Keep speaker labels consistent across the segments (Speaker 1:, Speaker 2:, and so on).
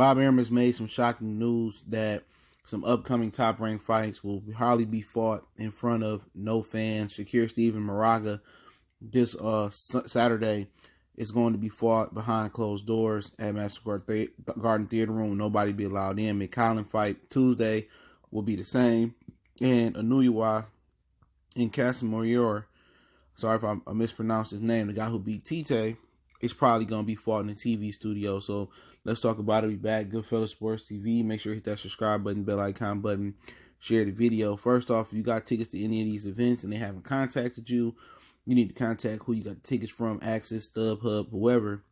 Speaker 1: Bob Arum has made some shocking news that some upcoming top-ranked fights will hardly be fought in front of no fans. Shakur Stevenson Marriaga this Saturday is going to be fought behind closed doors at Madison Square Garden Theater Room. Nobody be allowed in. Miguel fight Tuesday will be the same. And Inoue and Casimero, sorry if I mispronounced his name, the guy who beat Tite, is probably going to be fought in the TV studio. So let's talk about it. Be back. Goodfellas Sports TV. Make sure you hit that subscribe button, bell icon button, share the video. First off, if you got tickets to any of these events and they haven't contacted you, you need to contact who you got the tickets from, Access, StubHub, whoever,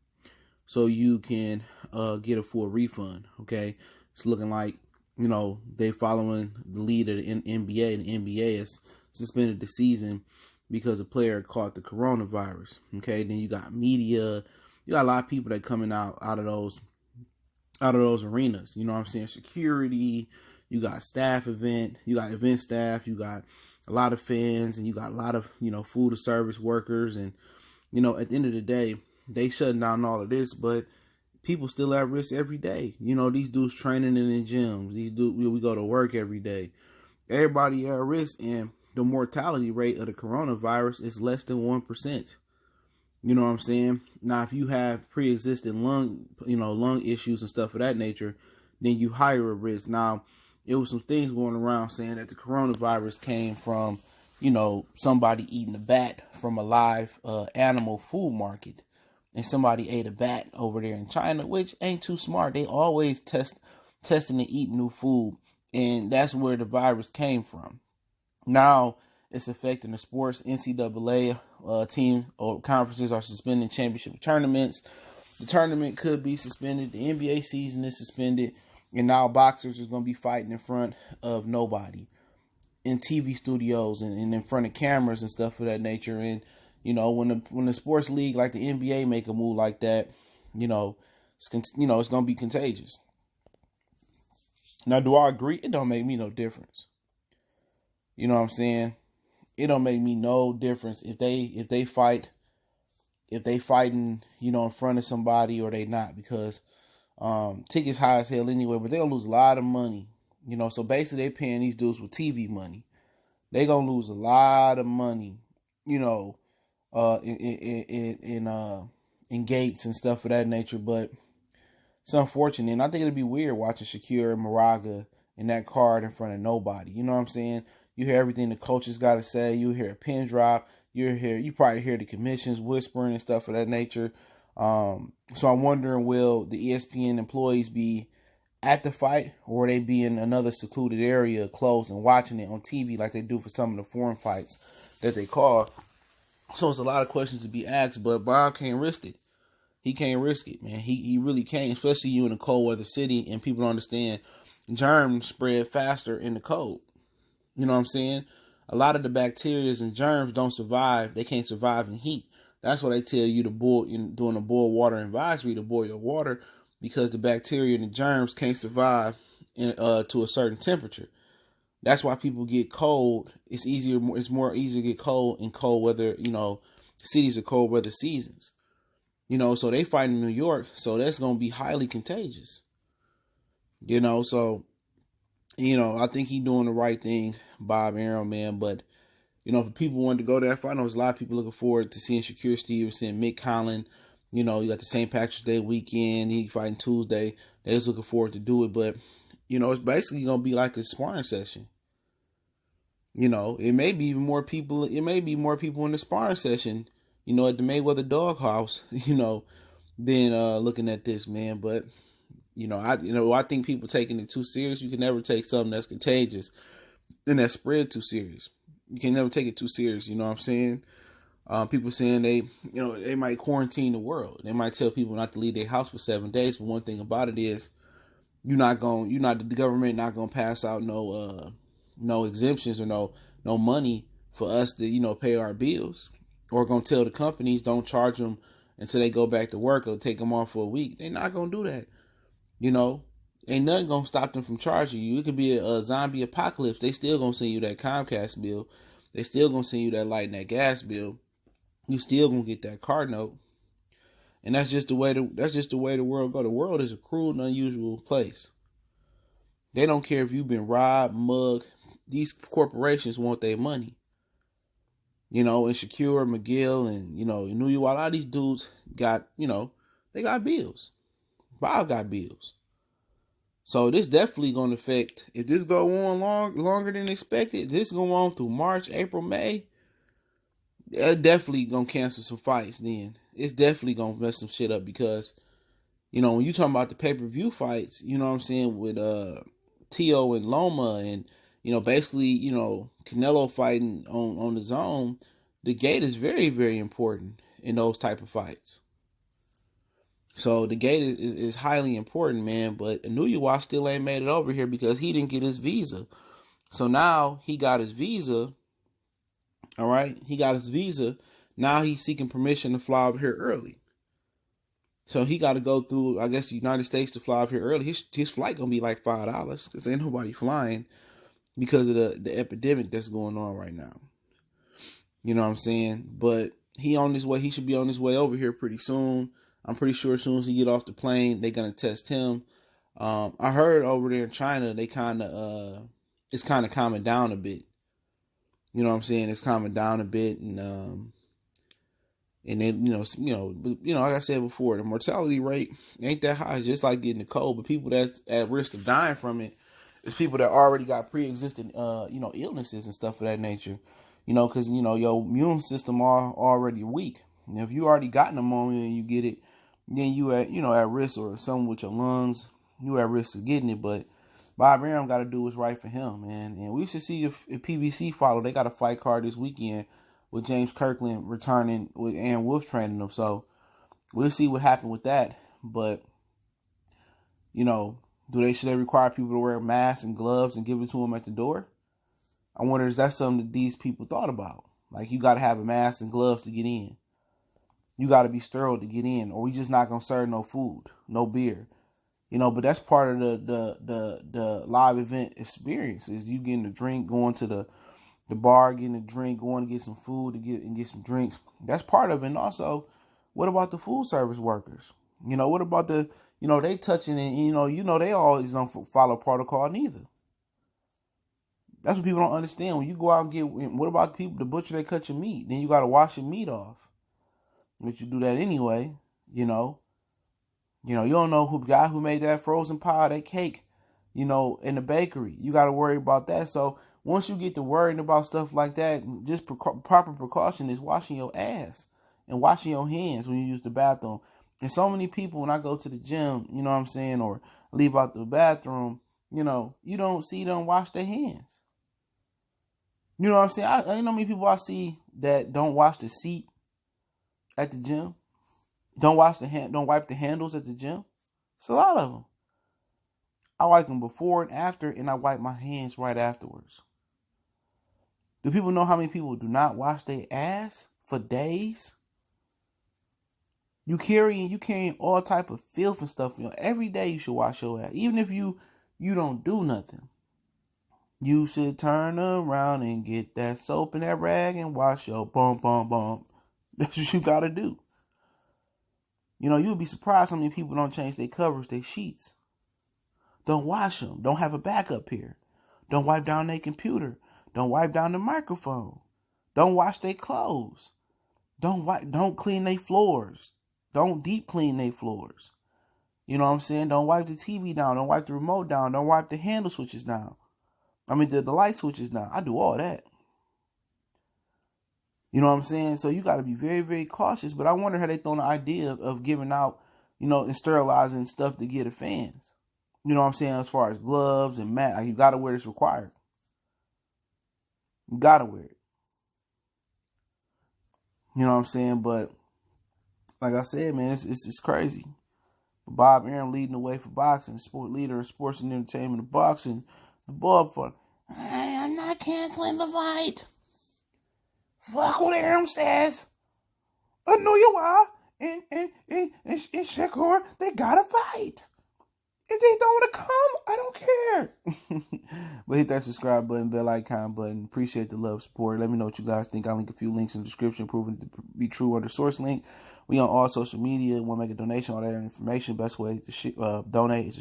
Speaker 1: so you can get a full refund, okay? It's looking like, they following the lead of the NBA, and the NBA has suspended the season because a player caught the coronavirus, okay? Then you got media, you got a lot of people that coming out of those arenas, you know what I'm saying? Security, you got staff event, you got event staff, you got a lot of fans, and you got a lot of, food and service workers. And, at the end of the day, they shutting down all of this, but people still at risk every day. These dudes training in the gyms. These dudes, we go to work every day. Everybody at risk, and the mortality rate of the coronavirus is less than 1%. You know what I'm saying? Now, if you have pre-existing lung issues and stuff of that nature, then you higher a risk. Now, it was some things going around saying that the coronavirus came from, somebody eating a bat from a live animal food market. And somebody ate a bat over there in China, which ain't too smart. They always testing and eating new food. And that's where the virus came from. Now it's affecting the sports. NCAA team or conferences are suspending championship tournaments. The tournament could be suspended. The NBA season is suspended. And now boxers is going to be fighting in front of nobody in TV studios and in front of cameras and stuff of that nature. And, when the sports league like the NBA make a move like that, it's going to be contagious. Now, do I agree? It don't make me no difference. You know what I'm saying? It don't make me no difference if they fighting, in front of somebody or they not, because tickets high as hell anyway, but they're gonna lose a lot of money. So basically they paying these dudes with TV money. They gonna lose a lot of money, in gates and stuff of that nature. But it's unfortunate, and I think it'd be weird watching Shakur and Marriaga in that card in front of nobody. You know what I'm saying? You hear everything the coaches gotta say, you hear a pin drop, you probably hear the commissions whispering and stuff of that nature. So I'm wondering, will the ESPN employees be at the fight, or they be in another secluded area close and watching it on TV like they do for some of the foreign fights that they call? So it's a lot of questions to be asked, but Bob can't risk it. He can't risk it, man. He really can't, especially you in a cold weather city, and people don't understand germs spread faster in the cold. You know what I'm saying? A lot of the bacteria and germs don't survive. They can't survive in heat. That's why they tell you to boil, doing a boil water advisory, to boil your water, because the bacteria and the germs can't survive to a certain temperature. That's why people get cold. It's more easier to get cold in cold weather. Cities are cold weather seasons. So they fight in New York, so that's gonna be highly contagious. So I think he's doing the right thing, Bob Arum, man. But if people wanted to go there, I know there's a lot of people looking forward to seeing Shakur Stevenson, Mick Collin. You got the St. Patrick's Day weekend. He fighting Tuesday. They was looking forward to do it. But, it's basically going to be like a sparring session. It may be even more people. It may be more people in the sparring session, at the Mayweather Doghouse, than looking at this, man. But, I think people taking it too serious. You can never take something that's contagious and that spread too serious. You can never take it too serious. You know what I'm saying? People saying they might quarantine the world. They might tell people not to leave their house for 7 days. But one thing about it is, the government not gonna pass out no exemptions or no money for us to pay our bills, or gonna tell the companies don't charge them until they go back to work, or take them off for a week. They're not gonna do that. Ain't nothing gonna stop them from charging you. It could be a zombie apocalypse. They still gonna send you that Comcast bill. They still gonna send you that light and that gas bill. You still gonna get that car note. And that's just the way the world go. The world is a cruel and unusual place. They don't care if you've been robbed, mugged. These corporations want their money. And Shakur, Miguel, and Inoue, a lot of these dudes got, they got bills. Bob got bills. So this definitely going to affect, if this go on longer than expected, this go on through March, April, May, they're definitely going to cancel some fights then. It's definitely going to mess some shit up because, when you talking about the pay-per-view fights, with Tio and Loma and, basically, Canelo fighting on the zone, the gate is very, very important in those type of fights. So the gate is highly important, man. But Inoue still ain't made it over here because he didn't get his visa. So now he got his visa. All right, he got his visa. Now he's seeking permission to fly over here early. So he got to go through, I guess, the United States to fly over here early. His flight gonna be like $5 because ain't nobody flying because of the epidemic that's going on right now. You know what I'm saying? But he on his way. He should be on his way over here pretty soon. I'm pretty sure as soon as he get off the plane, they're gonna test him. I heard over there in China, they it's kind of calming down a bit. You know what I'm saying? It's calming down a bit, and then like I said before, the mortality rate ain't that high. It's just like getting the cold, but people that's at risk of dying from it is people that already got pre-existing, illnesses and stuff of that nature. Because your immune system already weak. And if you already got pneumonia and you get it, then you at risk, or something with your lungs, you at risk of getting it. But Bob Arum got to do what's right for him, man. And we should see if PBC follow. They got a fight card this weekend with James Kirkland returning with Aaron Wolf training them. So we'll see what happened with that. But should they require people to wear masks and gloves and give it to them at the door? I wonder, is that something that these people thought about? Like, you got to have a mask and gloves to get in. You got to be sterile to get in, or we just not gonna serve no food, no beer, But that's part of the live event experience. Is you getting a drink, going to the bar, getting a drink, going to get some food to get some drinks. That's part of it. And also, what about the food service workers? What about they touching and they always don't follow protocol neither. That's what people don't understand. When you go out and what about the people, the butcher that cut your meat? Then you got to wash your meat off. But you do that anyway, you don't know who the guy who made that frozen pie, that cake, in the bakery. You got to worry about that. So once you get to worrying about stuff like that, just proper precaution is washing your ass and washing your hands when you use the bathroom. And so many people, when I go to the gym, or leave out the bathroom, you don't see them wash their hands. You know what I'm saying? I know how many people I see that don't wash the seat at the gym. Don't wipe the handles at the gym. It's a lot of them. I wipe them before and after, and I wipe my hands right afterwards. Do people know how many people do not wash their ass for days? You carrying all type of filth and stuff. Every day you should wash your ass. Even if you don't do nothing. You should turn around and get that soap and that rag and wash your bum. That's what you gotta do. You'll be surprised how many people don't change their covers, their sheets. Don't wash them. Don't have a backup here. Don't wipe down their computer. Don't wipe down the microphone. Don't wash their clothes. Don't clean their floors. Don't deep clean their floors. You know what I'm saying? Don't wipe the TV down. Don't wipe the remote down. Don't wipe the handle switches down. The light switches down. I do all that. You know what I'm saying? So you got to be very, very cautious. But I wonder how they thrown the idea of giving out, and sterilizing stuff to get the fans. You know what I'm saying? As far as gloves and masks, you got to wear this required. You got to wear it. You know what I'm saying? But like I said, man, it's crazy. Bob Arum leading the way for boxing, leader of sports and entertainment of boxing. The Bob for, I'm not canceling the fight. Fuck what Arum says. Inoue and Shakur, they gotta fight. If they don't want to come, I don't care. But hit that subscribe button, bell icon button. Appreciate the love, support. Let me know what you guys think. I'll link a few links in the description proving it to be true under source link. We on all social media. Want to make a donation, all that information. Best way to donate is